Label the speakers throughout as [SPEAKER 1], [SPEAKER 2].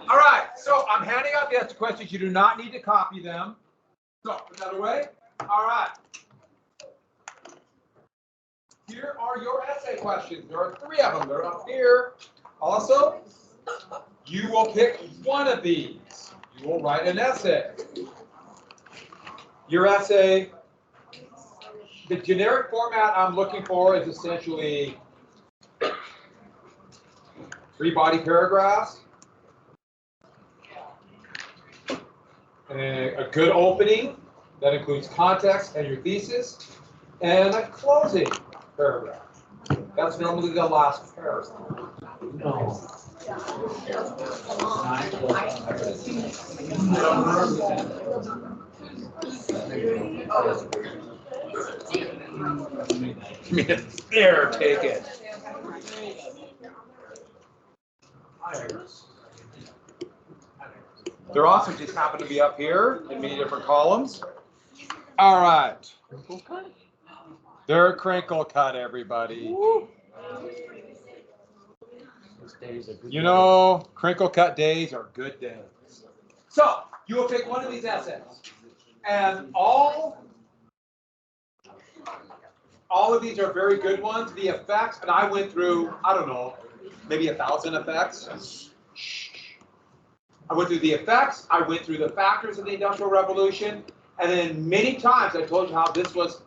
[SPEAKER 1] All right, so I'm handing out the essay questions. You do not need to copy them. So, put that away. All right. Here are your essay questions. There are 3 of them. They're up here. Also, you will pick one of these. You will write an essay. Your essay, the generic format I'm looking for is essentially 3 body paragraphs, and a good opening that includes context and your thesis, and a closing paragraph. That's normally the last paragraph. No. There, take it. They're also just happen to be up here in many different columns. All right. They're crinkle cut, everybody. You know, crinkle cut days are good days. So you will pick one of these essays, and all of these are very good ones. The effects, and I went through, I don't know, maybe 1,000 effects. I went through the effects. I went through the factors of the Industrial Revolution, and then many times I told you how this was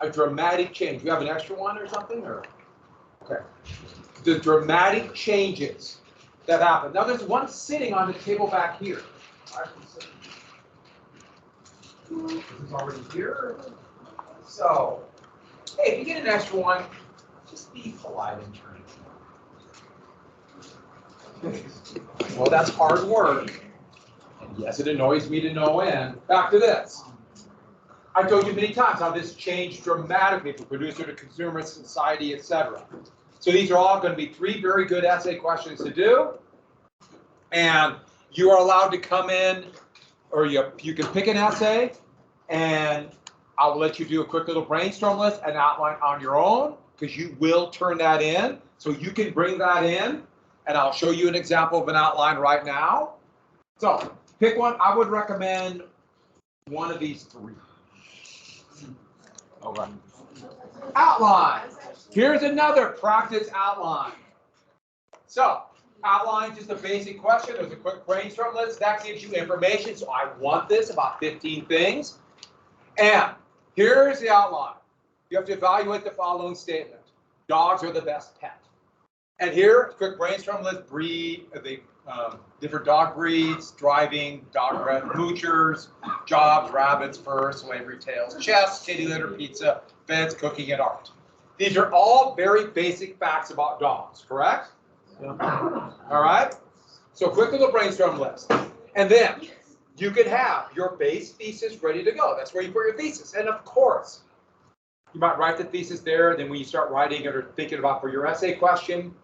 [SPEAKER 1] a dramatic change. You have an extra one or something, or okay? The dramatic changes that happened. Now there's one sitting on the table back here. This is already here. So, hey, if you get an extra one, just be polite and turn it. Well, that's hard work. And yes, it annoys me to no end. Back to this. I told you many times how this changed dramatically from producer to consumer, society, etc. So these are all going to be 3 very good essay questions to do. And you are allowed to come in, or you can pick an essay, and I'll let you do a quick little brainstorm list and outline on your own, because you will turn that in. So you can bring that in, and I'll show you an example of an outline right now. So pick one. I would recommend one of these 3. Okay. Outline. Here's another practice outline. So outline just a basic question. There's a quick brainstorm list. That gives you information. So I want this, about 15 things. And here's the outline. You have to evaluate the following statement. Dogs are the best pet. And here, quick brainstorm list, the different dog breeds, driving, dog bread, moochers, jobs, rabbits, fur, slavery tales, chess, kitty litter, pizza, beds, cooking, and art. These are all very basic facts about dogs, correct? Yeah. All right? So quick little brainstorm list. And then you can have your base thesis ready to go. That's where you put your thesis. And of course, you might write the thesis there. Then when you start writing it or thinking about for your essay question,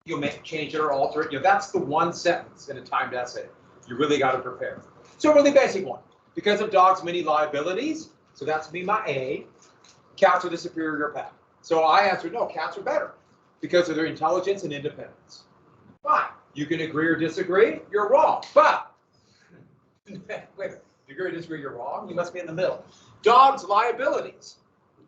[SPEAKER 1] you'll change it or alter it. You know, that's the one sentence in a timed essay. You really got to prepare. So a really basic one. Because of dogs' many liabilities, so that's me, my A, cats are the superior pet. So I answered, no, cats are better because of their intelligence and independence. Fine. You can agree or disagree. You're wrong. But, wait a minute. You agree or disagree, you're wrong. You must be in the middle. Dogs' liabilities.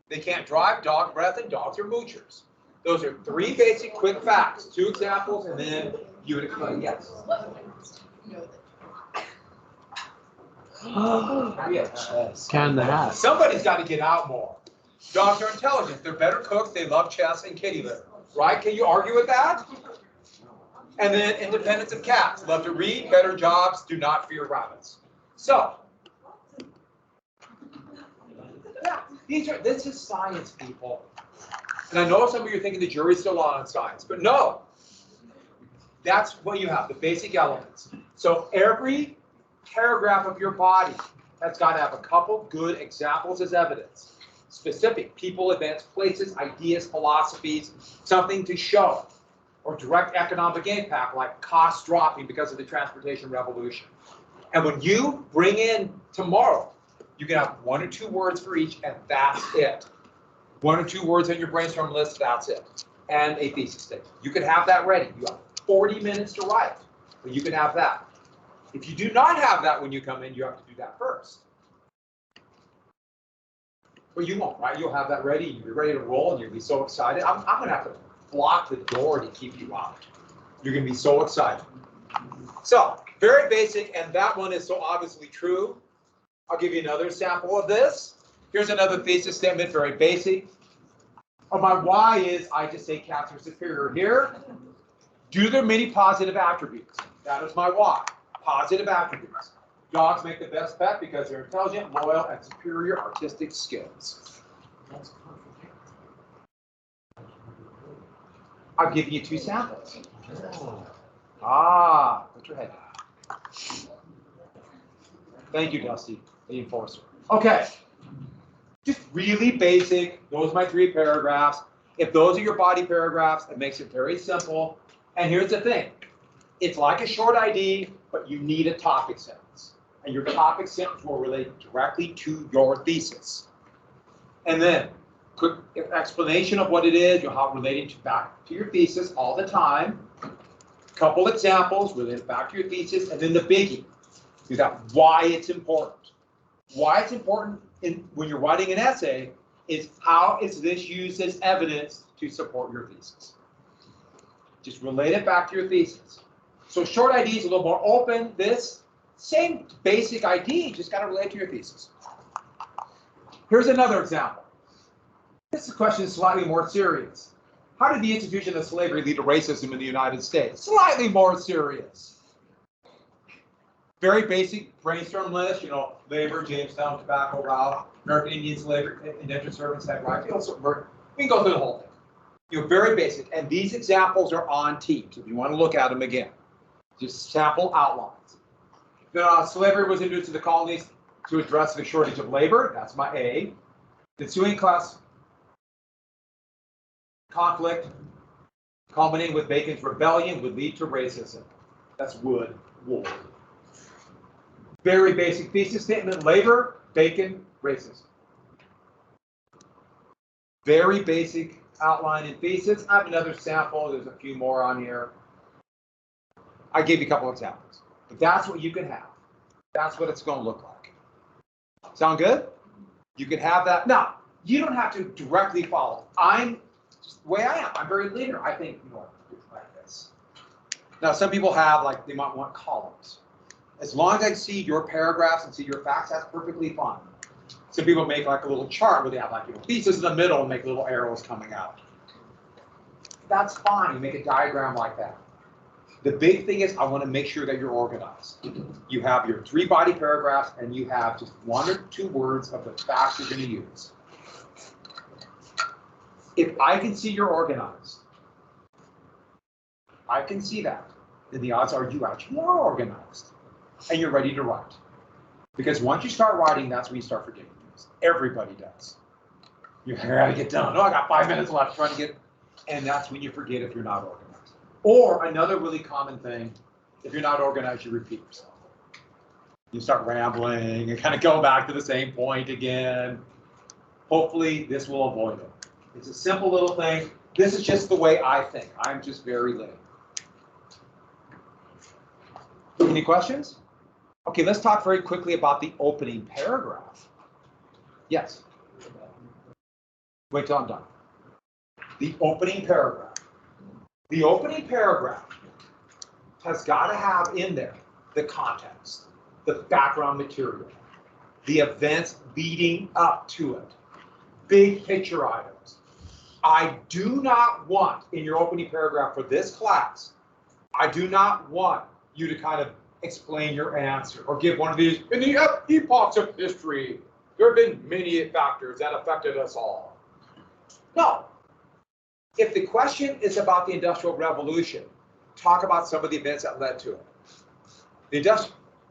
[SPEAKER 1] They can't drive, dog breath, and dogs are moochers. Those are 3 basic quick facts. 2 examples, and then you would explain. Yes.
[SPEAKER 2] Can the hat.
[SPEAKER 1] Somebody's got to get out more. Dogs are intelligent. They're better cooks. They love chess and kitty litter. Right? Can you argue with that? And then independence of cats. Love to read, better jobs, do not fear rabbits. So, yeah, this is science, people. And I know some of you are thinking the jury's still on science, but no. That's what you have, the basic elements. So every paragraph of your body has got to have a couple good examples as evidence. Specific, people, events, places, ideas, philosophies, something to show. Or direct economic impact, like costs dropping because of the transportation revolution. And when you bring in tomorrow, you can have 1 or 2 words for each, and that's it. 1 or 2 words on your brainstorm list, that's it. And a thesis statement. You can have that ready. You have 40 minutes to write. So you can have that. If you do not have that when you come in, you have to do that first. But you won't, right? You'll have that ready, you'll be ready to roll, and you'll be so excited. I'm going to have to block the door to keep you out. You're going to be so excited. So, very basic, and that one is so obviously true. I'll give you another sample of this. Here's another thesis statement, very basic. My why is I just say cats are superior here. Due to their many positive attributes. That is my why. Positive attributes. Dogs make the best pet because they're intelligent, loyal, and superior artistic skills. I'll give you 2 samples. Put your head down. Thank you, Dusty, the enforcer. Okay. Just really basic. Those are my 3 paragraphs. If those are your body paragraphs, it makes it very simple. And here's the thing. It's like a short ID, but you need a topic sentence. And your topic sentence will relate directly to your thesis. And then, quick explanation of what it is, how it related back to your thesis all the time. Couple examples related back to your thesis, and then the biggie. You got why it's important. Why it's important when you're writing an essay is how is this used as evidence to support your thesis. Just relate it back to your thesis. So short ID is a little more open. This same basic ID, just got to relate to your thesis. Here's another example. This question is slightly more serious. How did the institution of slavery lead to racism in the United States? Slightly more serious. Very basic brainstorm list, labor, Jamestown, tobacco, Ralph, American Indian slavery, indentured servants, had rights. We can go through the whole thing. Very basic. And these examples are on Teams if you want to look at them again. Just sample outlines. Slavery was introduced to the colonies to address the shortage of labor. That's my A. The ensuing class conflict, culminating with Bacon's rebellion, would lead to racism. That's wood, wool. Very basic thesis statement, labor, Bacon, racism. Very basic outline and thesis. I have another sample, there's a few more on here. I gave you a couple examples, but that's what you can have. That's what it's going to look like. Sound good? You can have that. Now, you don't have to directly follow. I'm just the way I am. I'm very linear. I think, like this. Now, some people have, they might want columns. As long as I see your paragraphs and see your facts, that's perfectly fine. Some people make a little chart where they have thesis in the middle and make little arrows coming out. That's fine. You make a diagram like that. The big thing is I want to make sure that you're organized. You have your 3 body paragraphs and you have just 1 or 2 words of the facts you're going to use. If I can see you're organized, I can see that, then the odds are you actually are organized and you're ready to write. Because once you start writing, that's when you start forgetting things. Everybody does. You gotta get done. I got 5 minutes left trying to get, and that's when you forget if you're not organized. Or another really common thing, if you're not organized, you repeat yourself. You start rambling and kind of go back to the same point again. Hopefully this will avoid it. It's a simple little thing. This is just the way I think. I'm just very lame. Any questions? Okay, let's talk very quickly about the opening paragraph. Yes. Wait till I'm done. The opening paragraph. The opening paragraph has got to have in there the context, the background material, the events leading up to it, big picture items. I do not want in your opening paragraph for this class, I do not want you to kind of explain your answer or give one of these, in the epochs of history, there have been many factors that affected us all. No. If the question is about the Industrial Revolution, talk about some of the events that led to it. The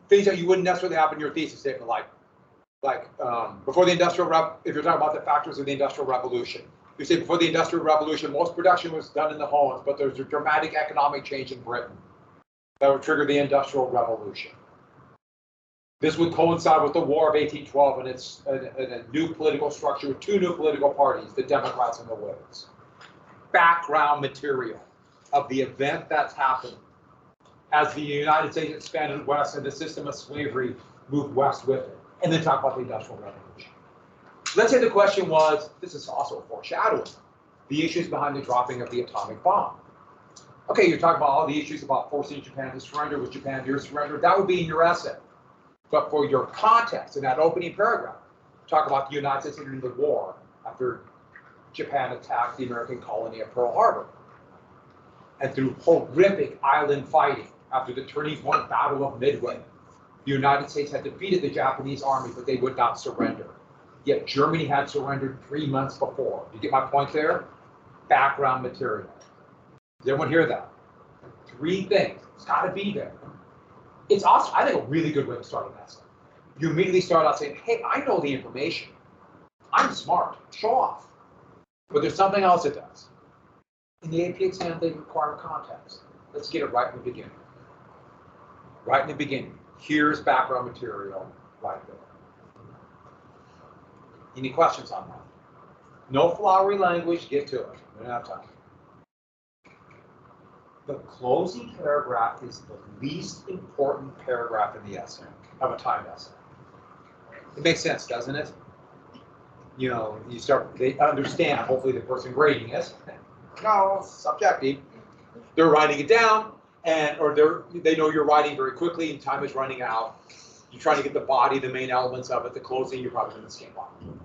[SPEAKER 1] things that you wouldn't necessarily have in your thesis statement, before the Industrial Revolution, if you're talking about the factors of the Industrial Revolution. You say before the Industrial Revolution, most production was done in the homes, but there's a dramatic economic change in Britain that would trigger the Industrial Revolution. This would coincide with the War of 1812 and its a new political structure with 2 new political parties, the Democrats and the Whigs. Background material of the event that's happened. as the United States expanded west and the system of slavery moved west with it. And then talk about the Industrial Revolution. Let's say the question was, this is also foreshadowing, the issues behind the dropping of the atomic bomb. Okay, you're talking about all the issues about forcing Japan to surrender. Was Japan near surrender? That would be in your essay. But for your context, in that opening paragraph, talk about the United States entering the war after Japan attacked the American colony of Pearl Harbor. And through horrific island fighting after the turning point battle of Midway, the United States had defeated the Japanese army, but they would not surrender. Yet Germany had surrendered 3 months before. You get my point there? Background material. Does everyone hear that? 3 things. It's got to be there. It's also, I think, a really good way to start an essay. You immediately start out saying, hey, I know the information. I'm smart. Show off. But there's something else it does. In the AP exam, they require context. Let's get it right in the beginning. Right in the beginning. Here's background material right there. Any questions on that? No flowery language, get to it. We don't have time. The closing paragraph is the least important paragraph in the essay, of a timed essay. It makes sense, doesn't it? You know, you start, they understand, hopefully the person grading it. No, it's subjective. They're writing it down, or they know you're writing very quickly and time is running out. You're trying to get the body, the main elements of it. The closing, you're probably going to skip on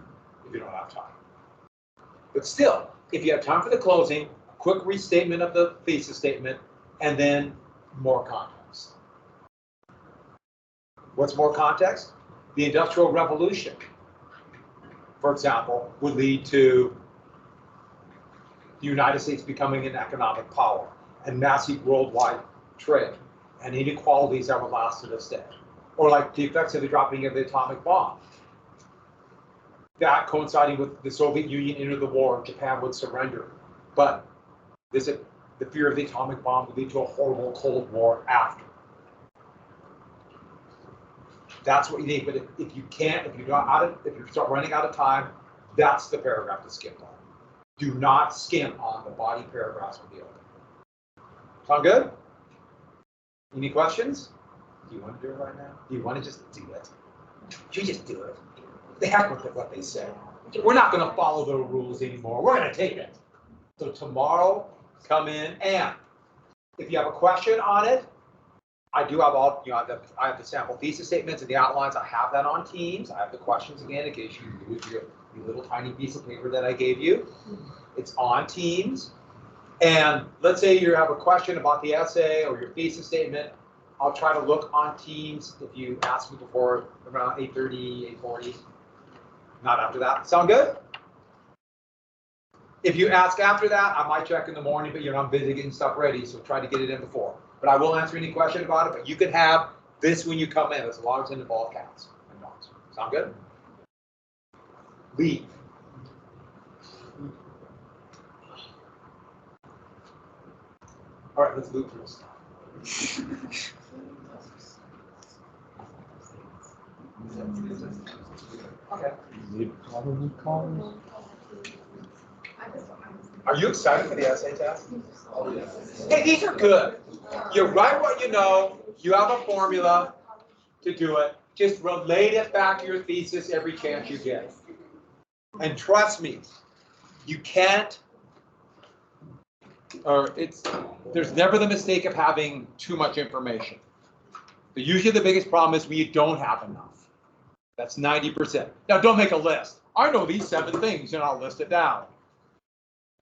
[SPEAKER 1] if you don't have time. But still, if you have time for the closing, a quick restatement of the thesis statement, and then more context. What's more context? The Industrial Revolution, for example, would lead to the United States becoming an economic power and massive worldwide trade and inequalities that would last to this day. Or like the effects of the dropping of the atomic bomb. That coinciding with the Soviet Union entered the war and Japan would surrender. But the fear of the atomic bomb would lead to a horrible Cold War after. That's what you need. But if you can't, if you start running out of time, that's the paragraph to skip on. Do not skim on the body paragraphs with the open. Sound good? Any questions? Do you want to do it right now? Do you want to just do it? You just do it. The heck with it, what they say. We're not going to follow the rules anymore. We're going to take it. So tomorrow, come in, and if you have a question on it, I do have all, I have the sample thesis statements and the outlines. I have that on Teams. I have the questions again in case you lose your little tiny piece of paper that I gave you. It's on Teams. And let's say you have a question about the essay or your thesis statement. I'll try to look on Teams if you ask me before around 8:30, 8:40. Not after that. Sound good? If you ask after that, I might check in the morning, but I'm busy getting stuff ready, so try to get it in before. But I will answer any question about it, but you can have this when you come in, as long as it involves counts and notes. Sound good? Leave. All right, let's move through this stuff. Okay. Are you excited for the essay test? Oh, yeah. Hey, these are good. You write what you know. You have a formula to do it. Just relate it back to your thesis every chance you get. And trust me, you can't, there's never the mistake of having too much information. But usually the biggest problem is when you don't have enough. That's 90%. Now don't make a list. I know these 7 things and I'll list it down.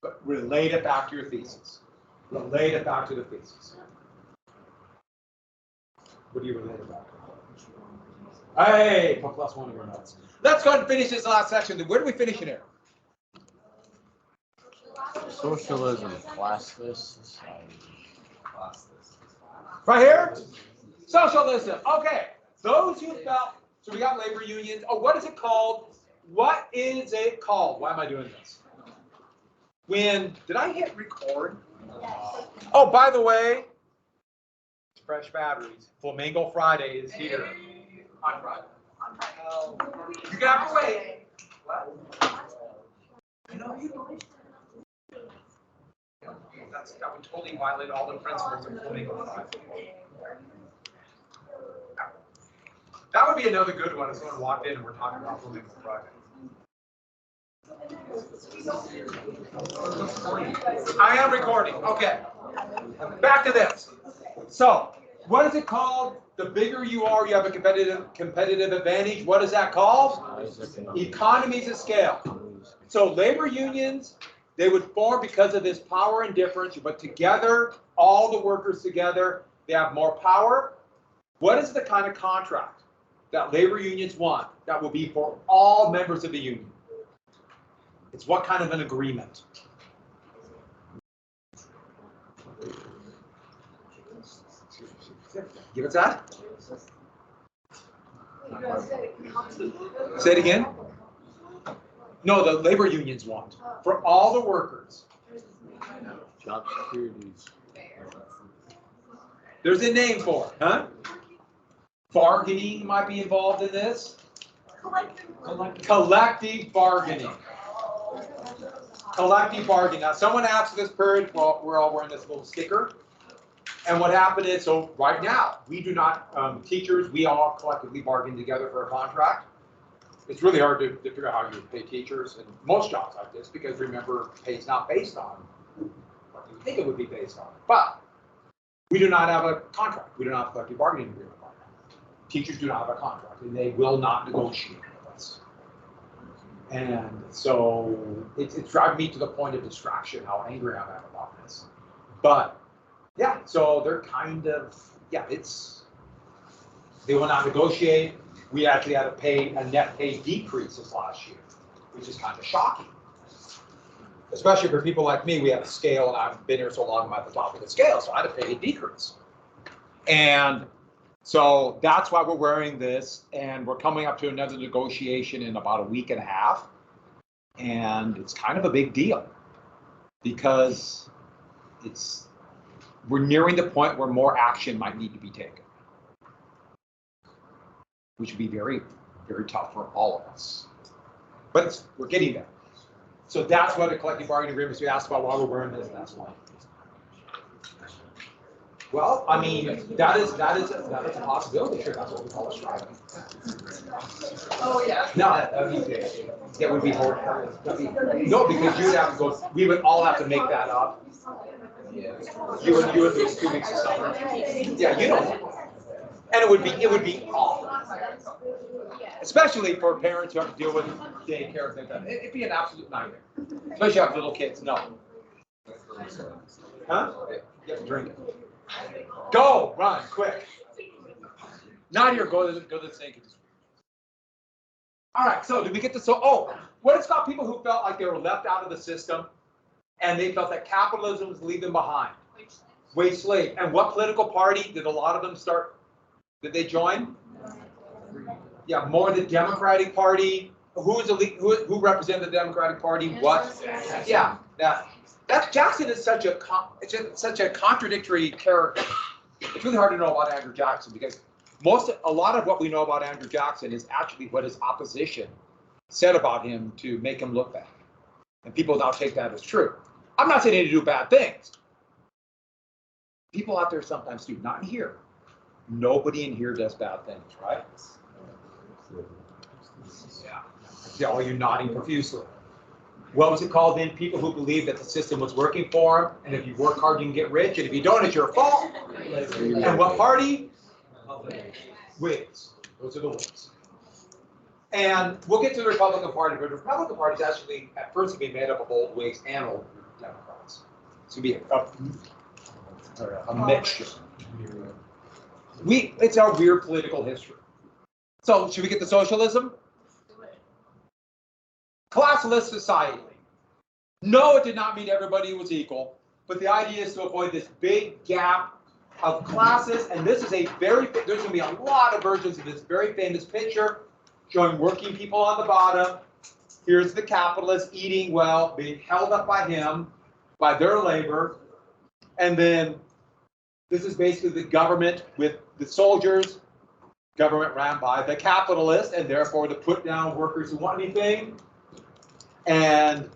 [SPEAKER 1] But relate it back to your thesis. Relate it back to the thesis. What do you relate it back to? Hey, put +1 in your notes. Let's go ahead and finish this last section. Where do we finish in here?
[SPEAKER 2] Socialism, classless society.
[SPEAKER 1] Right here? Socialism. Okay. Those who felt, so we got labor unions. Oh, what is it called? What is it called? Why am I doing this? Did I hit record? Oh, by the way, fresh batteries. Flamingo Friday is here on Friday. You're gonna have to wait. What? I know you don't. That would totally violate all the principles of Flamingo Friday. That would be another good one if someone walked in and we're talking about political Friday. I am recording. Okay. Back to this. So, what is it called? The bigger you are, you have a competitive advantage. What is that called? Economies of scale. So labor unions, they would form because of this power and difference, but together, all the workers together, they have more power. What is the kind of contract that labor unions want that will be for all members of the union? It's what kind of an agreement? Give it that. Say it again. No, the labor unions want for all the workers.
[SPEAKER 2] Job securities.
[SPEAKER 1] There's a name for it, huh? Bargaining might be involved in this. Collective bargaining. Collective bargaining. Now, someone asked this period, well, we're all wearing this little sticker. And what happened is, so right now, we do not, teachers, we all collectively bargain together for a contract. It's really hard to figure out how you pay teachers in most jobs like this, because remember, pay is not based on what you think it would be based on. But we do not have a contract. We do not have a collective bargaining agreement right now. Teachers do not have a contract, and they will not negotiate with us. And so it's driving me to the point of distraction, how angry I am about this. But yeah, so they're kind of, yeah, they will not negotiate. We actually had to pay a net pay decrease this last year, which is kind of shocking. Especially for people like me, we have a scale, and I've been here so long, I'm at the top of the scale, so I had to pay a decrease. And so that's why we're wearing this, and we're coming up to another negotiation in about a week and a half. And it's kind of a big deal because we're nearing the point where more action might need to be taken, which would be very, very tough for all of us. But we're getting there. So that's what a collective bargaining agreement is. You asked about why we're wearing this, and that's why. Well, I mean, that is a possibility. Sure, that's what we call a strike.
[SPEAKER 3] Oh, yeah.
[SPEAKER 1] No, that would be horrible. No, because you'd have to go. We would all have to make that up. You would lose 2 weeks of summer. Yeah, you know. And it would be awful. Especially for parents who have to deal with daycare and things like that. It'd be an absolute nightmare. Especially if you have little kids. No. Huh? You have to drink it. Go, run, quick. Nadia, go to the sink. All right, so did we get to, what it's got people who felt like they were left out of the system and they felt that capitalism was leaving them behind. Wage slave. And what political party did a lot of them did they join? Yeah, more the Democratic Party. Who represented the Democratic Party? What? Yeah, that Jackson is such a contradictory character. It's really hard to know about Andrew Jackson because a lot of what we know about Andrew Jackson is actually what his opposition said about him to make him look bad. And people now take that as true. I'm not saying he do bad things. People out there sometimes do, not in here. Nobody in here does bad things, right? Yeah. I see all you nodding profusely. What was it called then? People who believe that the system was working for them, and if you work hard, you can get rich, and if you don't, it's your fault. And what party? Whigs. Those are the Whigs. And we'll get to the Republican Party, but the Republican Party is actually at first going to be made up of old Whigs and old Democrats. It's going to be a mixture. It's our weird political history. So should we get to socialism? Classless society. No, it did not mean everybody was equal, but the idea is to avoid this big gap of classes, and this is there's going to be a lot of versions of this very famous picture showing working people on the bottom. Here's the capitalist eating well, being held up by their labor, and then this is basically the government with the soldiers, government ran by the capitalists, and therefore to put down workers who want anything. And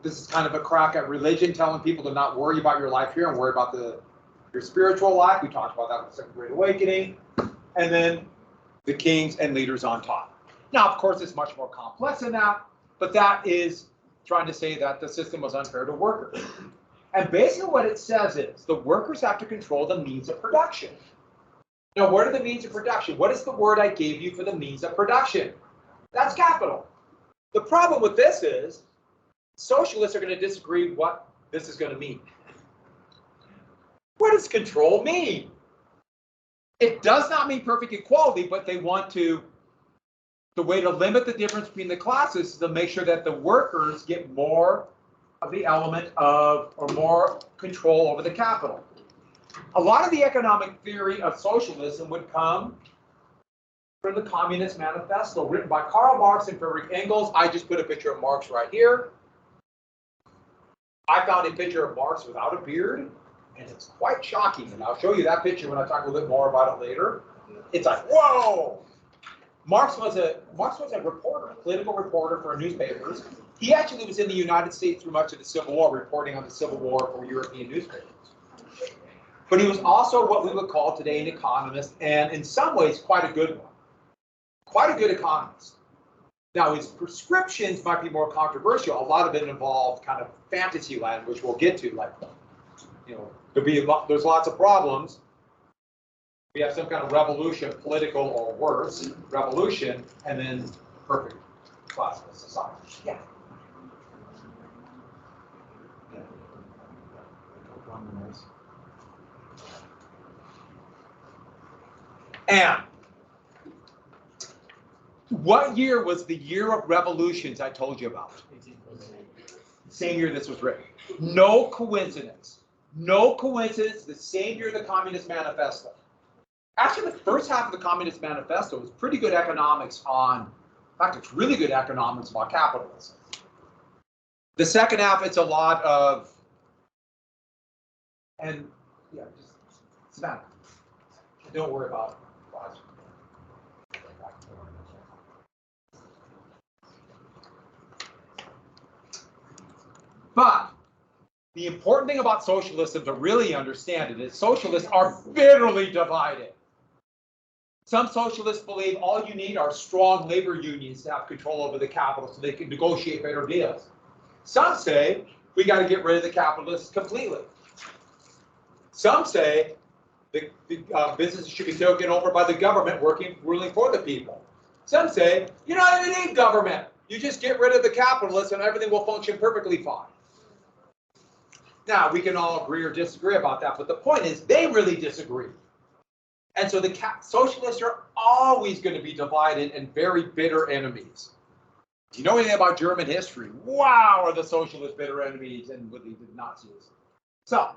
[SPEAKER 1] this is kind of a crack at religion, telling people to not worry about your life here and worry about your spiritual life. We talked about that with the Second Great Awakening. And then the kings and leaders on top. Now, of course, it's much more complex than that, but that is trying to say that the system was unfair to workers. And basically what it says is the workers have to control the means of production. Now, what are the means of production? What is the word I gave you for the means of production? That's capital. The problem with this is socialists are going to disagree what this is going to mean. What does control mean? It does not mean perfect equality, but they want to, the way to limit the difference between the classes is to make sure that the workers get more of the element of, or more control over the capital. A lot of the economic theory of socialism would come from the Communist Manifesto, written by Karl Marx and Friedrich Engels. I just put a picture of Marx right here. I found a picture of Marx without a beard, and it's quite shocking. And I'll show you that picture when I talk a little bit more about it later. It's like, whoa! Marx was a reporter, a political reporter for newspapers. He actually was in the United States through much of the Civil War, reporting on the Civil War for European newspapers. But he was also what we would call today an economist, and in some ways quite a good one. Quite a good economist. Now, his prescriptions might be more controversial. A lot of it involved kind of fantasy land, which we'll get to, like, you know, there's lots of problems. We have some kind of revolution, political or worse, revolution, and then perfect classless society. Yeah. And what year was the year of revolutions I told you about? Same year this was written. No coincidence. No coincidence, the same year the Communist Manifesto. Actually, the first half of the Communist Manifesto was pretty good economics on, in fact, it's really good economics about capitalism. The second half, it's a lot of, and yeah, just Savannah, don't worry about it. But the important thing about socialism to really understand it is socialists are bitterly divided. Some socialists believe all you need are strong labor unions to have control over the capital so they can negotiate better deals. Some say we got to get rid of the capitalists completely. Some say the businesses should be taken over by the government ruling for the people. Some say you don't even need government. You just get rid of the capitalists and everything will function perfectly fine. Now, we can all agree or disagree about that, but the point is they really disagree. And so the socialists are always going to be divided and very bitter enemies. If you know anything about German history, wow, are the socialists bitter enemies and with the Nazis. So,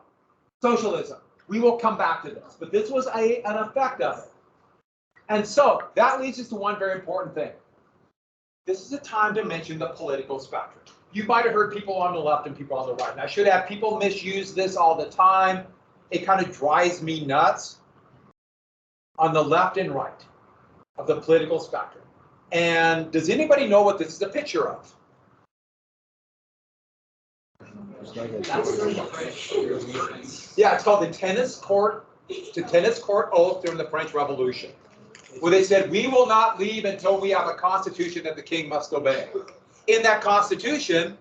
[SPEAKER 1] socialism, we will come back to this, but this was an effect of it. And so that leads us to one very important thing. This is a time to mention the political spectrum. You might have heard people on the left and people on the right. And I should have people misuse this all the time. It kind of drives me nuts. On the left and right of the political spectrum. And does anybody know what this is a picture of? Yeah, it's called the tennis court oath during the French Revolution, where they said, we will not leave until we have a constitution that the king must obey. In that constitution,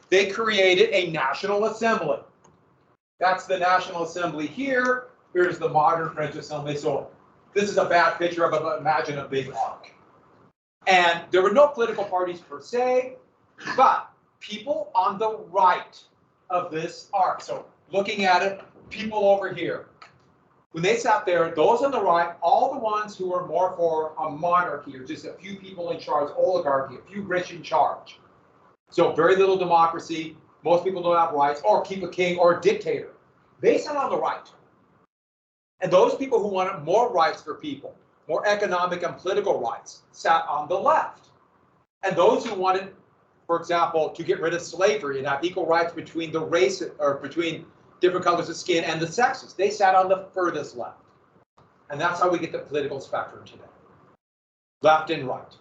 [SPEAKER 1] they created a national assembly. That's the National Assembly here. Here's the modern French assembly. So this is a bad picture of it, imagine a big arc. And there were no political parties per se, but people on the right of this arc. So looking at it, people over here. When they sat there, those on the right, all the ones who were more for a monarchy or just a few people in charge, oligarchy, a few rich in charge. So very little democracy, most people don't have rights, or keep a king or a dictator. They sat on the right. And those people who wanted more rights for people, more economic and political rights, sat on the left. And those who wanted, for example, to get rid of slavery and have equal rights between the race or between different colors of skin and the sexes, they sat on the furthest left. And that's how we get the political spectrum today. Left and right.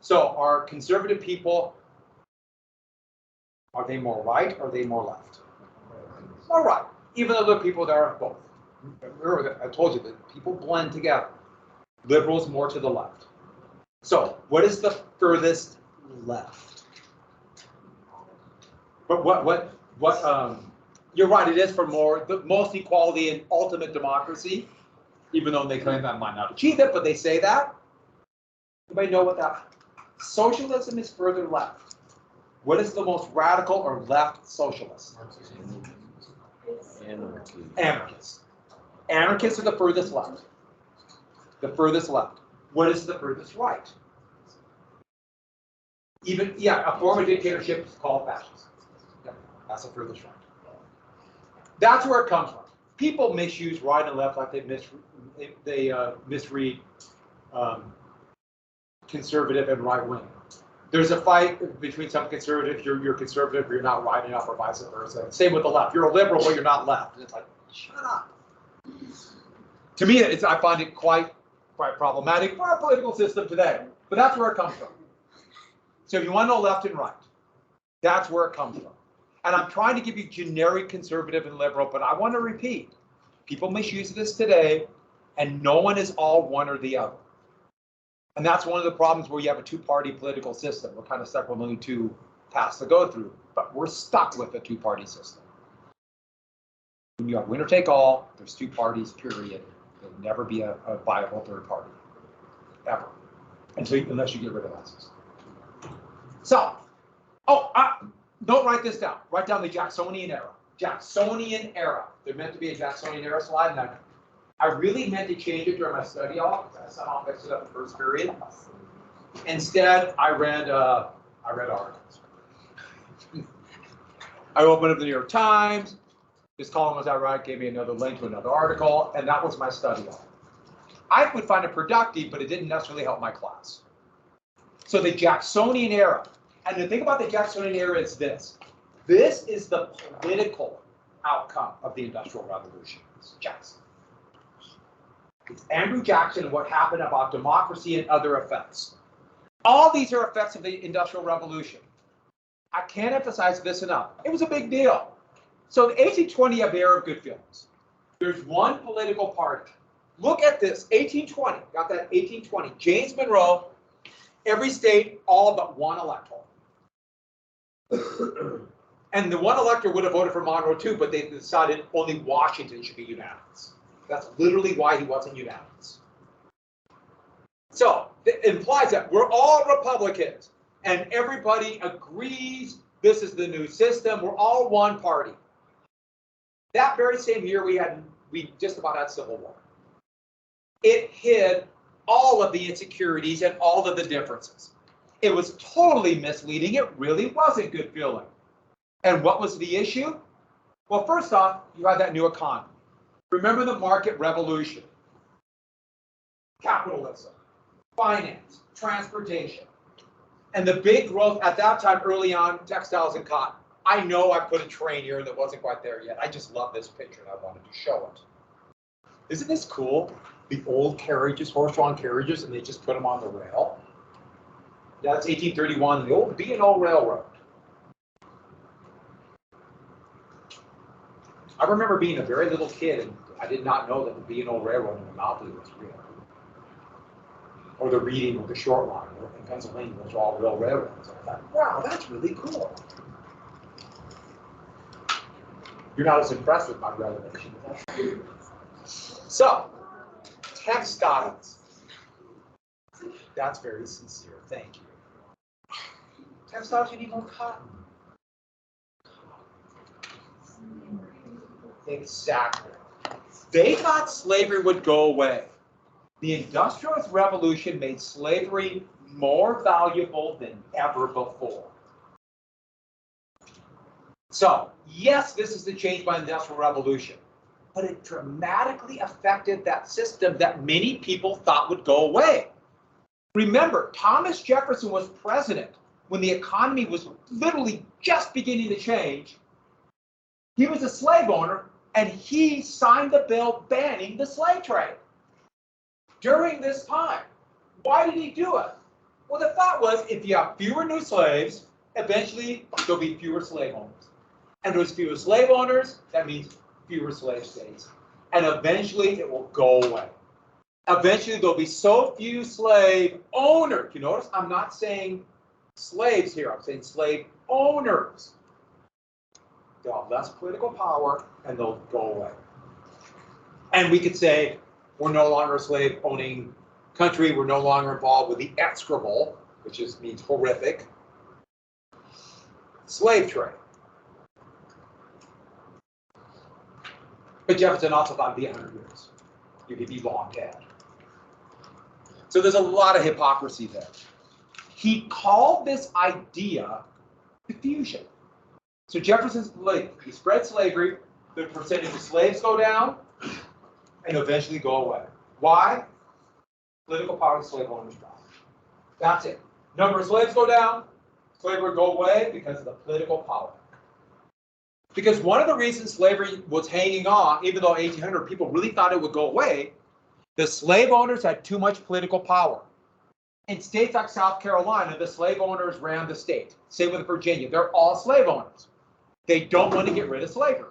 [SPEAKER 1] So are conservative people, are they more right or are they more left? More right, even though there are people that are both. Remember, I told you that people blend together. Liberals more to the left. So what is the furthest left? But you're right, it is for the most equality and ultimate democracy, even though they claim that might not achieve it, but they say that. Anybody know what that? Socialism is further left. What is the most radical or left socialist? Anarchists. Anarchists are the furthest left. The furthest left. What is the furthest right? Even, yeah, a form of dictatorship is called fascism. Yeah, that's the furthest right. That's where it comes from. People misuse right and left like they misread conservative and right wing. There's a fight between some conservatives. You're conservative, you're not right enough, or vice versa. Same with the left. You're a liberal, but you're not left. And it's like, shut up. To me, I find it quite problematic for our political system today. But that's where it comes from. So if you want to know left and right, that's where it comes from. And I'm trying to give you generic conservative and liberal, but I want to repeat, people misuse this today, and no one is all one or the other. And that's one of the problems where you have a two-party political system. We're kind of stuck with only two paths to go through, but we're stuck with a two-party system. When you have winner take all, there's two parties, period. There'll never be a viable third party, ever, unless you get rid of that system. So, don't write this down. Write down the Jacksonian era. Jacksonian era. There meant to be a Jacksonian era slide, and I really meant to change it during my study hall. I somehow mixed it up in the first period. Instead, I read articles. I opened up the New York Times. This column was outright, gave me another link to another article, and that was my study hall. I would find it productive, but it didn't necessarily help my class. So the Jacksonian era, and the thing about the Jacksonian era is this. This is the political outcome of the Industrial Revolution. It's Jackson. It's Andrew Jackson and what happened about democracy and other effects. All these are effects of the Industrial Revolution. I can't emphasize this enough. It was a big deal. So the 1820 have the era of good feelings. There's one political party. Look at this, 1820, got that 1820. James Monroe, every state, all but one elector. And the one elector would have voted for Monroe too, but they decided only Washington should be unanimous. That's literally why he wasn't unanimous. So it implies that we're all Republicans and everybody agrees this is the new system. We're all one party. That very same year we just about had civil war. It hid all of the insecurities and all of the differences. It was totally misleading. It really wasn't good feeling. And what was the issue? Well, first off, you had that new economy. Remember the market revolution. Capitalism, finance, transportation. And the big growth at that time, early on, textiles and cotton. I know I put a train here that wasn't quite there yet. I just love this picture and I wanted to show it. Isn't this cool? The old carriages, horse-drawn carriages, and they just put them on the rail. Yeah, that's 1831, the old B&O Railroad. I remember being a very little kid and I did not know that the B&O Railroad in Monopoly was real. Or the Reading or the Short Line in Pennsylvania, those are all real railroads. And I thought, wow, that's really cool. You're not as impressed with my revelation. So, textiles. That's very sincere. Thank you. Textiles, you need more cotton. Exactly. They thought slavery would go away. The Industrial Revolution made slavery more valuable than ever before. So, yes, this is the change by the Industrial Revolution, but it dramatically affected that system that many people thought would go away. Remember, Thomas Jefferson was president when the economy was literally just beginning to change. He was a slave owner, and he signed the bill banning the slave trade during this time. Why did he do it? Well, the thought was, if you have fewer new slaves, eventually there'll be fewer slave owners. And there's fewer slave owners, that means fewer slave states. And eventually it will go away. eventually there'll be so few slave owners. You notice I'm not saying slaves here, I'm saying slave owners. They'll have less political power and they'll go away. And we could say we're no longer a slave owning country, we're no longer involved with the execrable, which just means horrific, slave trade. But Jefferson also thought it'd be 100 years. You could be long dead. So there's a lot of hypocrisy there. He called this idea diffusion. So Jefferson's like, he spread slavery, the percentage of slaves go down, and eventually go away. Why? Political power of slave owners drop. That's it. Number of slaves go down, slavery go away because of the political power. Because one of the reasons slavery was hanging on, even though 1800 people really thought it would go away, the slave owners had too much political power. In states like South Carolina, the slave owners ran the state. Same with Virginia. They're all slave owners. They don't want to get rid of slavery.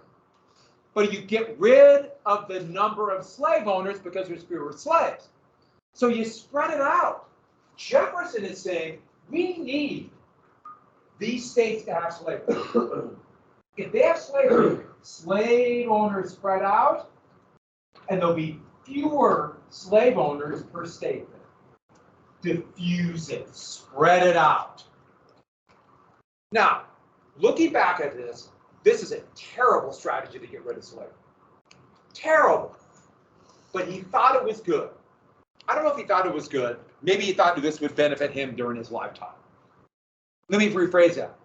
[SPEAKER 1] But you get rid of the number of slave owners because there's fewer slaves. So you spread it out. Jefferson is saying, we need these states to have slavery. If they have slavery, slave owners spread out, and there'll be fewer slave owners per state. Diffuse it, spread it out. Now, looking back at this, this is a terrible strategy to get rid of slavery. Terrible. But he thought it was good. I don't know if he thought it was good. Maybe he thought this would benefit him during his lifetime. Let me rephrase that.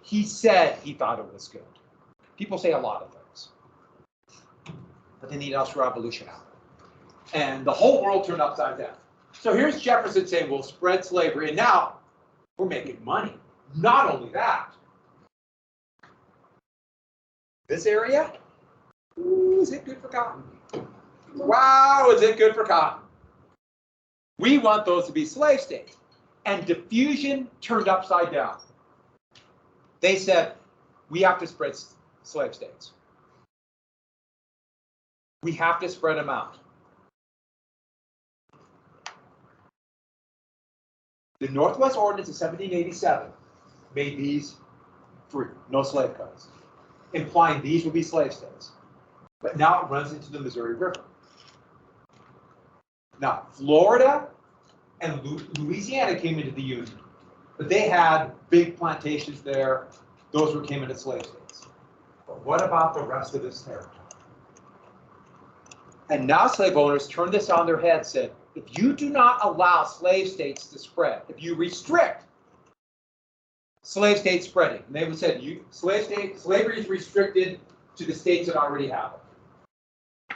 [SPEAKER 1] He said he thought it was good. People say a lot of things. But then the Industrial Revolution happened. And the whole world turned upside down. So here's Jefferson saying, we'll spread slavery, and now we're making money. Not only that, this area, ooh, is it good for cotton? Wow, is it good for cotton? We want those to be slave states. And diffusion turned upside down. They said, we have to spread slave states. We have to spread them out. The Northwest Ordinance of 1787 made these free, no slave codes, implying these would be slave states. But now it runs into the Missouri River. Now, Florida and Louisiana came into the Union, but they had big plantations there. Those came into slave states. But what about the rest of this territory? And now slave owners turned this on their head and said, if you do not allow slave states to spread, if you restrict slave state spreading, and they would say, slavery is restricted to the states that already have it.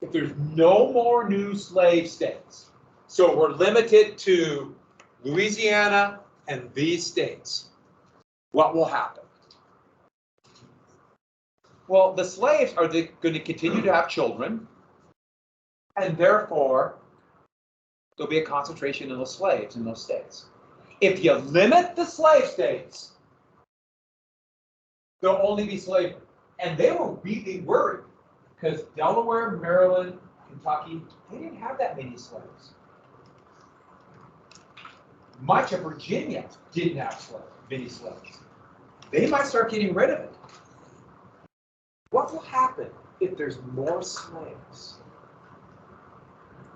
[SPEAKER 1] If there's no more new slave states, so we're limited to Louisiana and these states, what will happen? Well, the slaves are going to continue to have children, and therefore, there'll be a concentration of those slaves in those states. If you limit the slave states, there'll only be slavery. And they were really worried because Delaware, Maryland, Kentucky, they didn't have that many slaves. Much of Virginia didn't have many slaves. They might start getting rid of it. What will happen if there's more slaves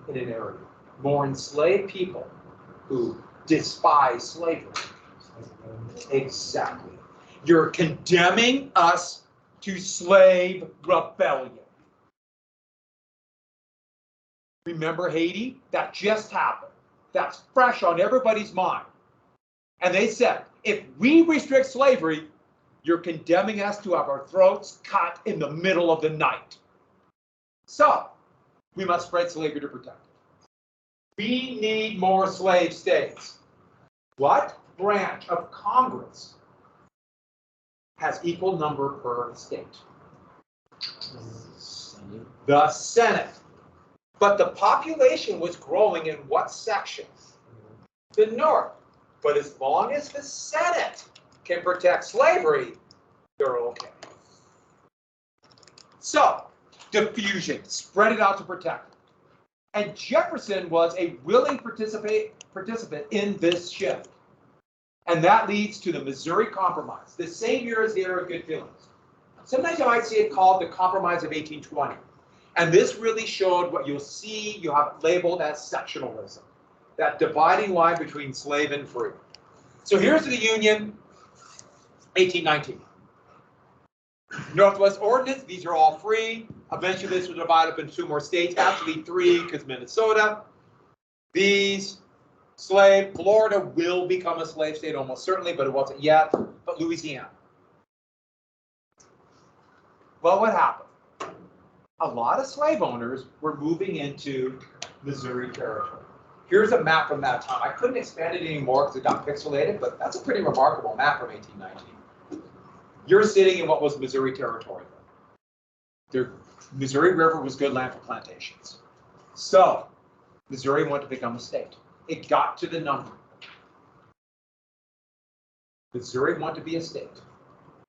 [SPEAKER 1] in an area? More enslaved people who despise slavery. Exactly. You're condemning us to slave rebellion. Remember Haiti? That just happened. That's fresh on everybody's mind. And they said, if we restrict slavery, you're condemning us to have our throats cut in the middle of the night. So, we must spread slavery to protect it. We need more slave states. What branch of Congress has equal number per state? The Senate. But the population was growing in what section? The North. But as long as the Senate can protect slavery, they're okay. So, diffusion, spread it out to protect it. And Jefferson was a willing participant in this shift. And that leads to the Missouri Compromise, the same year as the Era of Good Feelings. Sometimes you might see it called the Compromise of 1820. And this really showed what you'll see, you have it labeled as sectionalism, that dividing line between slave and free. So here's the Union, 1819. Northwest Ordinance, these are all free. Eventually this was divided up into 2 more states, actually 3 because Minnesota. These, slave, Florida will become a slave state almost certainly, but it wasn't yet, but Louisiana. Well, what happened? A lot of slave owners were moving into Missouri territory. Here's a map from that time. I couldn't expand it anymore because it got pixelated, but that's a pretty remarkable map from 1819. You're sitting in what was Missouri territory. The Missouri River was good land for plantations. So Missouri wanted to become a state. It got to the number. Missouri wanted to be a state,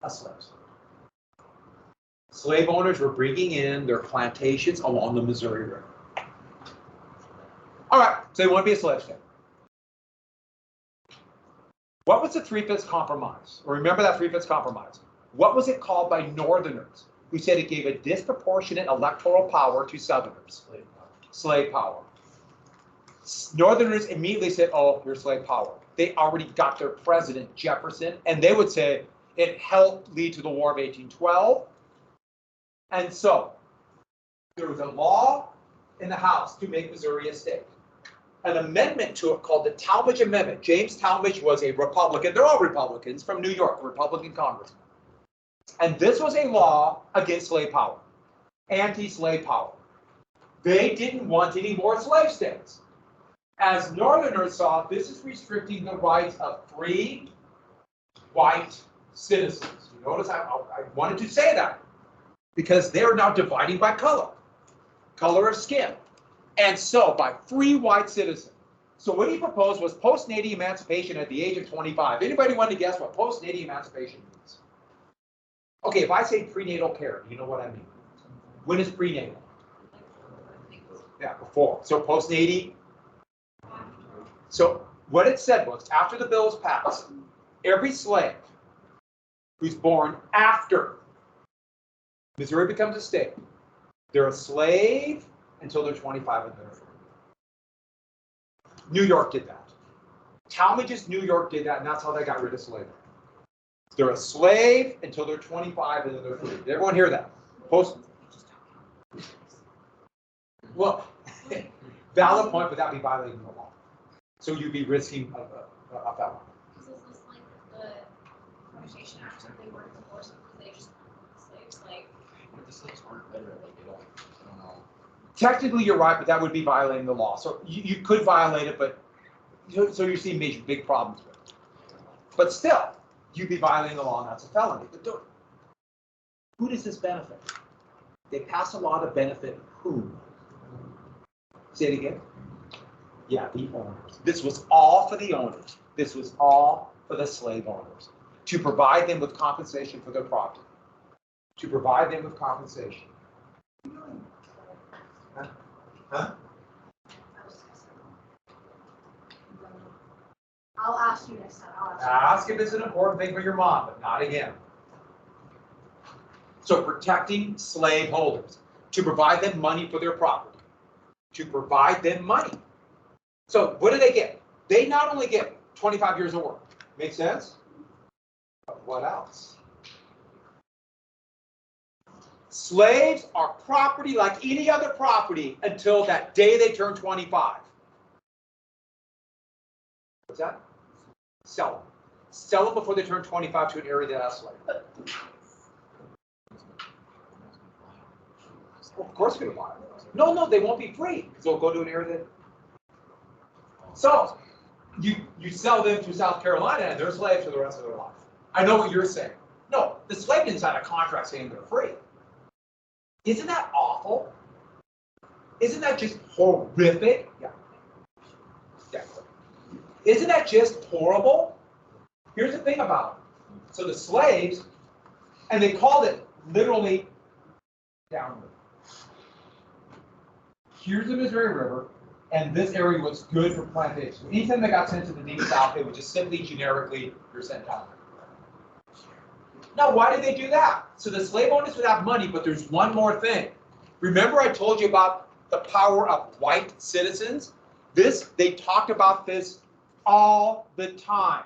[SPEAKER 1] a slave state. Slave owners were bringing in their plantations along the Missouri River. All right, so they want to be a slave state. What was the 3/5 Compromise? Or remember that 3/5 Compromise. What was it called by Northerners who said it gave a disproportionate electoral power to Southerners? Slave power. Northerners immediately said, oh, you're slave power. They already got their president, Jefferson, and they would say it helped lead to the War of 1812. And so there was a law in the House to make Missouri a state. An amendment to it called the Talmadge Amendment. James Talmadge was a Republican. They're all Republicans from New York, Republican congressman. And this was a law against slave power, anti-slave power. They didn't want any more slave states. As Northerners saw, this is restricting the rights of free white citizens. You notice I wanted to say that because they're now dividing by color of skin. And so by free white citizens. So what he proposed was post-natal emancipation at the age of 25. Anybody want to guess what post-natal emancipation means? Okay, if I say prenatal care, you know what I mean. When is prenatal? Yeah, before. So post-natal. So what it said was, after the bill was passed, every slave who's born after Missouri becomes a state, they're a slave until they're 25 and they're free. New York did that. Talmadge's New York did that, and that's how they got rid of slavery. They're a slave until they're 25 and then they're free. Did everyone hear that? Well, valid point, but that'd be violating the law. So you'd be risking a felony.
[SPEAKER 4] Is this like the conversation after something were divorced because they just slaves like?
[SPEAKER 2] But the slaves aren't better, like they don't know.
[SPEAKER 1] Technically, you're right, but that would be violating the law. So you could violate it, but so you see big problems with it. But still, you'd be violating the law, and that's a felony. But who does this benefit? They pass a law to benefit whom? Say it again. Yeah, the owners. This was all for the owners. This was all for the slave owners. To provide them with compensation for their property. To provide them with compensation. Huh?
[SPEAKER 4] I'll ask you next time.
[SPEAKER 1] Ask if it's an important thing for your mom, but not again. So protecting slave holders. To provide them money for their property. To provide them money. So what do they get? They not only get 25 years of work. Make sense? But what else? Slaves are property like any other property until that day they turn 25. What's that? Sell them. Sell them before they turn 25 to an area that has slaves. Well, of course they're going to buy them. No, they won't be free because they'll go to an area that. So you sell them to South Carolina and they're slaves for the rest of their life. I know what you're saying. No, the slave didn't sign a contract saying they're free. Isn't that awful? Isn't that just horrific? Yeah. Isn't that just horrible? Here's the thing about it. So the slaves, and they called it literally downward. here's the Missouri River, and this area was good for plantation. Anytime they got sent to the deep south, they would just simply generically, you're sent down there. Now, why did they do that? So the slave owners would have money, but there's one more thing. Remember I told you about the power of white citizens? They talked about this all the time.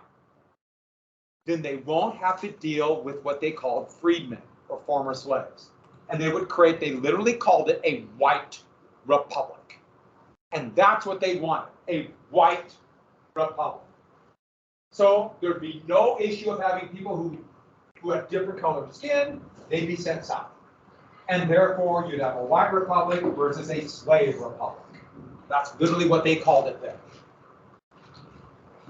[SPEAKER 1] Then they won't have to deal with what they called freedmen or former slaves. And they literally called it a white republic. And that's what they wanted, a white republic. So there'd be no issue of having people who have different colored skin, they'd be sent south. And therefore, you'd have a white republic versus a slave republic. That's literally what they called it then.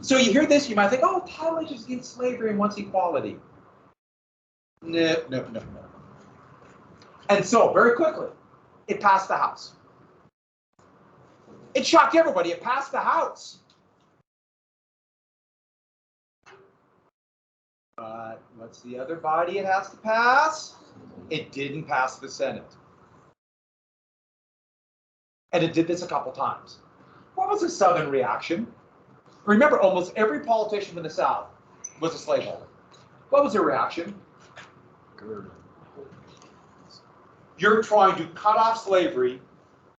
[SPEAKER 1] So you hear this, you might think, oh, Pilate is against slavery and wants equality. No. And so, very quickly, it passed the House. It shocked everybody. It passed the House. But what's the other body it has to pass? It didn't pass the Senate. And it did this a couple times. What was the Southern reaction? Remember, almost every politician in the South was a slaveholder. What was their reaction?
[SPEAKER 2] Good.
[SPEAKER 1] You're trying to cut off slavery.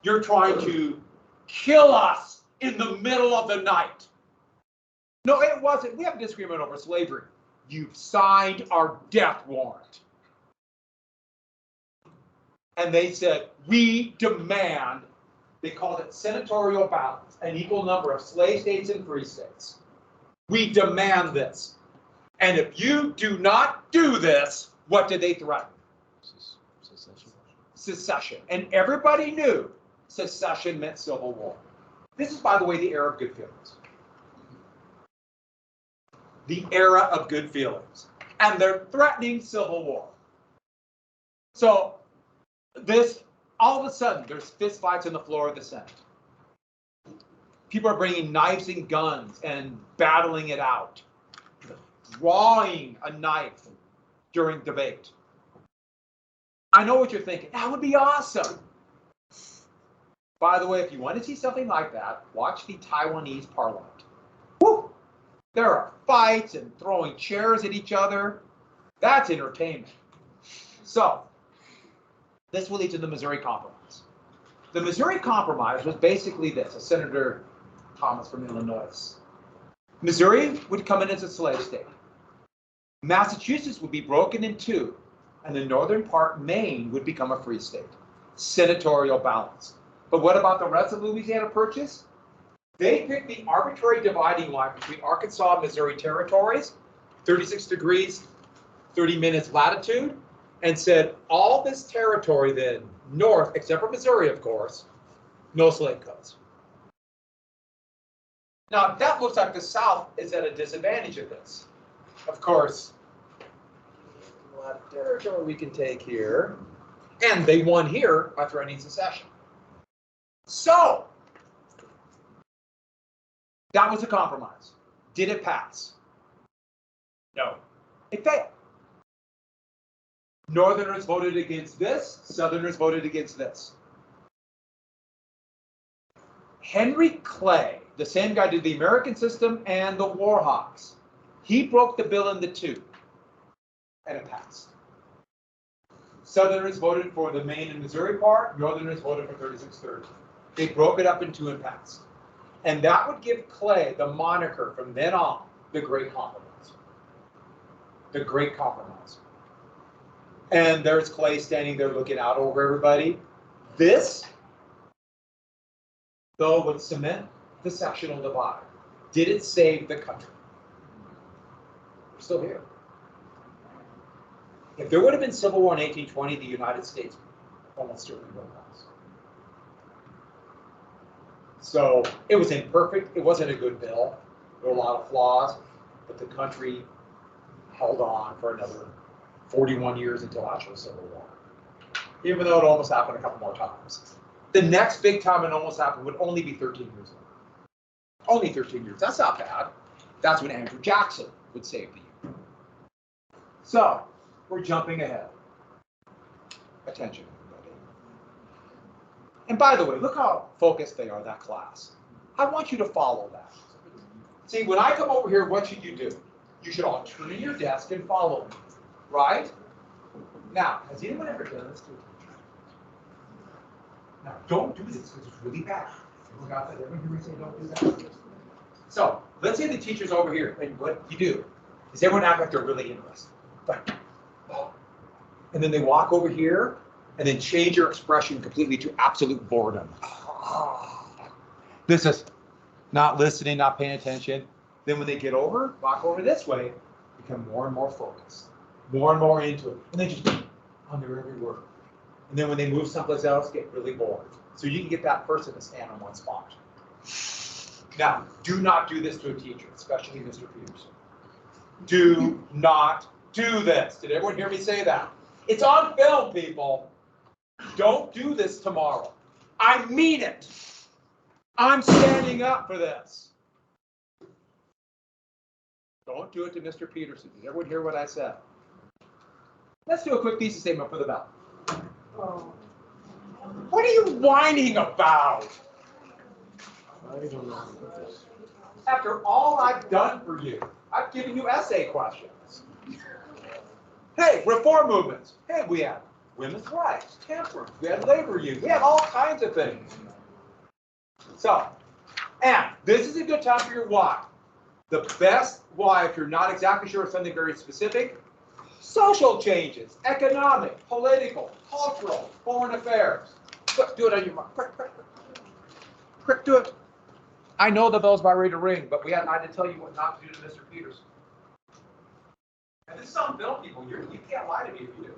[SPEAKER 1] You're trying to kill us in the middle of the night. No, it wasn't. We have a disagreement over slavery. You've signed our death warrant. And they said, we demand, they called it senatorial balance, an equal number of slave states and free states. We demand this. And if you do not do this, what did they threaten?
[SPEAKER 2] Secession.
[SPEAKER 1] Secession. And everybody knew secession meant civil war. This is, by the way, the era of good feelings. The era of good feelings. And they're threatening civil war. So all of a sudden, there's fist fights on the floor of the Senate. People are bringing knives and guns and battling it out, drawing a knife during debate. I know what you're thinking. That would be awesome. By the way, if you want to see something like that, watch the Taiwanese parliament. Woo! There are fights and throwing chairs at each other. That's entertainment. So, this will lead to the Missouri Compromise. The Missouri Compromise was basically this, a Senator Thomas from Illinois. Missouri would come in as a slave state. Massachusetts would be broken in two, and the northern part, Maine, would become a free state. Senatorial balance. But what about the rest of Louisiana Purchase? They picked the arbitrary dividing line between Arkansas and Missouri territories, 36 degrees, 30 minutes latitude, and said all this territory then, north, except for Missouri, of course, no slave codes. Now, that looks like the South is at a disadvantage of this. Of course, a lot of territory we can take here. And they won here by threatening secession. So, that was a compromise. Did it pass? No. It failed. Northerners voted against this, Southerners voted against this. Henry Clay, the same guy did the American system and the Warhawks, he broke the bill into two, and it passed. Southerners voted for the Maine and Missouri part, Northerners voted for 3630. They broke it up in two and passed. And that would give Clay the moniker from then on, the Great Compromise. The Great Compromise. And there's Clay standing there looking out over everybody. This, though, would cement the sectional divide. Did it save the country? We're still here. If there would have been civil war in 1820, the United States almost certainly would have lost. So it was imperfect. It wasn't a good bill. There were a lot of flaws, but the country held on for another 41 years until actual civil war, even though it almost happened a couple more times. The next big time it almost happened would only be 13 years ago. Only 13 years. That's not bad. That's when Andrew Jackson would save the union. So we're jumping ahead. Attention, everybody. And by the way, look how focused they are, that class. I want you to follow that. See, when I come over here, what should you do? You should all turn in your desk and follow me, right? Now, has anyone ever done this to a teacher? Now, don't do this because it's really bad. Everyone got that? Everyone hear me say don't do that? So, let's say the teacher's over here, and what you do is everyone act like they're really interested. Like, oh. And then they walk over here, and then change your expression completely to absolute boredom. This is not listening, not paying attention. Then when they get over, walk over this way, become more and more focused, more and more into it. And they just under every word. And then when they move someplace else, get really bored. So you can get that person to stand on one spot. Now, do not do this to a teacher, especially Mr. Peterson. Do not do this. Did everyone hear me say that? It's on film, people. Don't do this tomorrow. I mean it. I'm standing up for this. Don't do it to Mr. Peterson. Did everyone hear what I said? Let's do a quick thesis statement for the bell.
[SPEAKER 3] Oh.
[SPEAKER 1] What are you whining about?
[SPEAKER 2] I don't know about this.
[SPEAKER 1] After all I've done for you, I've given you essay questions. Hey, reform movements. Hey, we had women's rights, temperance, we had labor unions, we had all kinds of things. So, and this is a good time for your why. The best why, if you're not exactly sure of something very specific, social changes, economic, political, cultural, foreign affairs. Quick, do it on your mind. Quick, quick, quick. Quick, do it. I know the bell's about ready to ring, but I had to tell you what not to do to Mr. Peterson. And this is on film, people. You can't lie to me if you do.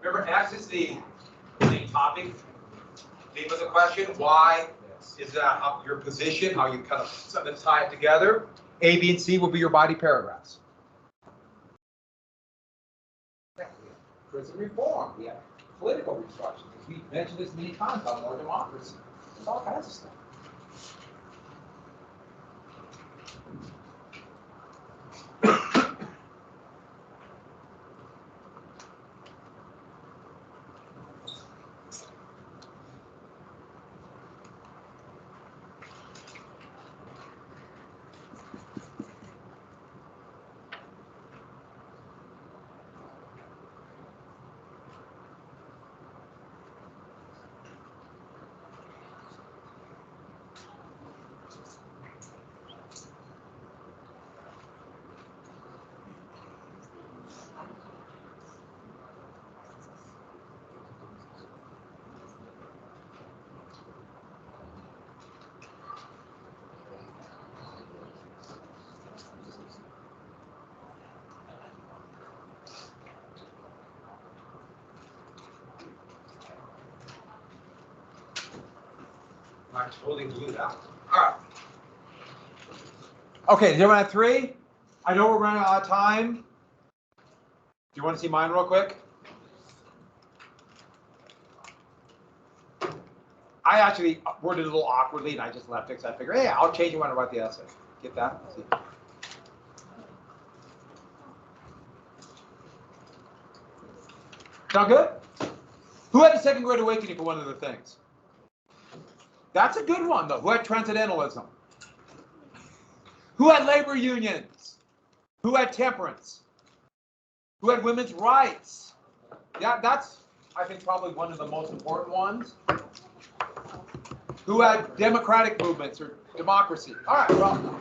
[SPEAKER 1] Remember, X is the topic, theme of the question. Y is how your position, how you kind of something to tie it together. A, B, and C will be your body paragraphs. Prison reform. We have political restructuring. We've mentioned this many times on more democracy. There's all kinds of stuff. I totally blew that. All right. Okay, does everyone have 3? I know we're running out of time. Do you want to see mine real quick? I actually worded it a little awkwardly, and I just left it because I figured, hey, I'll change it when I write the essay. Get that? Let's see. Sound good? Who had the second great awakening for one of the things? That's a good one, though. Who had transcendentalism? Who had labor unions? Who had temperance? Who had women's rights? Yeah, that's, I think, probably one of the most important ones. Who had democratic movements or democracy? All right, well.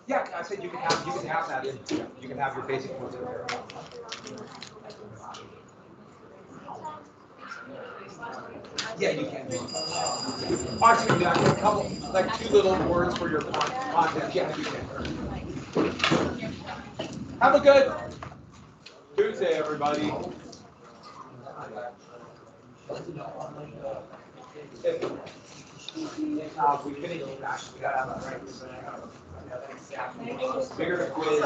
[SPEAKER 1] Yeah, I said you can have that in. You can have your basic ones in there. Yeah, you can. Actually, yeah, a couple, like 2 little words for your content. Yeah, you can. Have a good Tuesday, everybody. We finished, actually, we gotta have a right. Bigger the quiz.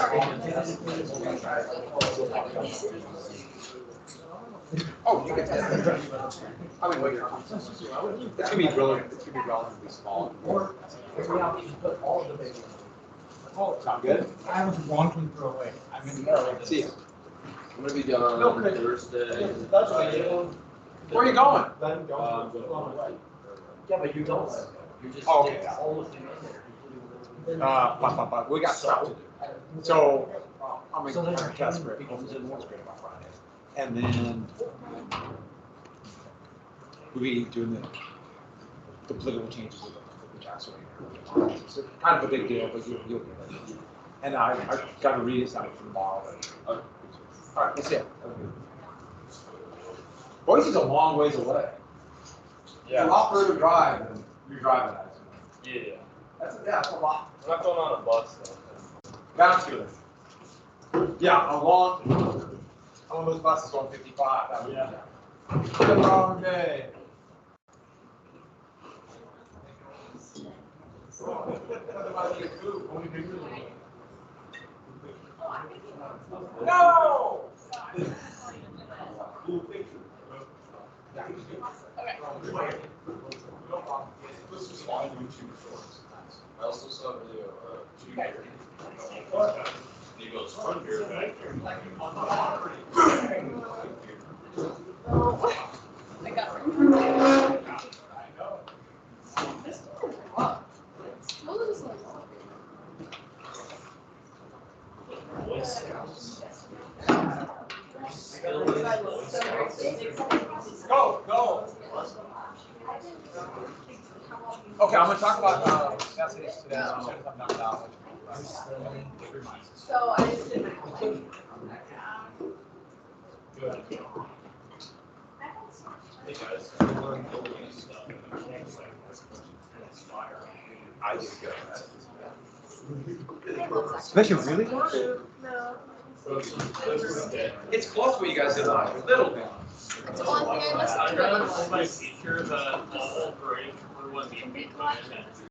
[SPEAKER 1] Oh, you get that. I mean, wait, it's gonna be relatively small. Sound good?
[SPEAKER 2] I was wanting to throw away. I'm in the
[SPEAKER 1] See you.
[SPEAKER 5] I'm gonna be done
[SPEAKER 2] No, Chris.
[SPEAKER 5] Thursday.
[SPEAKER 1] Where are you going?
[SPEAKER 5] Yeah, but you don't. You just.
[SPEAKER 1] Oh, okay.
[SPEAKER 5] did all of them in there,
[SPEAKER 1] But we got stuff to do. So, I'm
[SPEAKER 5] So then
[SPEAKER 1] gonna
[SPEAKER 5] our
[SPEAKER 1] test
[SPEAKER 5] team
[SPEAKER 1] for it.
[SPEAKER 5] becomes in one
[SPEAKER 1] Great about Friday. And then we'll be doing the political changes with the tax rate. So kind of a big deal, but you'll get it. And I got to read it out from tomorrow. All right, that's it. Boise is a long ways away. It's a lot further drive than you're driving at.
[SPEAKER 6] Yeah,
[SPEAKER 1] That's a lot.
[SPEAKER 6] I'm not going on a bus though.
[SPEAKER 1] That's good. Yeah, one of those buses going 55. That would be a long day. No!
[SPEAKER 6] I also saw a video of he goes under back there.
[SPEAKER 3] I got it.
[SPEAKER 1] Go. Okay, I'm gonna talk about necessities today. I'm sure I'm not out.
[SPEAKER 3] So I just did my.
[SPEAKER 6] Hey guys.
[SPEAKER 1] I just go. Especially really?
[SPEAKER 3] No.
[SPEAKER 1] It's close what you guys did last year, a little bit.
[SPEAKER 3] It's the only thing I listened
[SPEAKER 6] I'd
[SPEAKER 3] to.
[SPEAKER 6] rather hold my teacher the whole grade for when the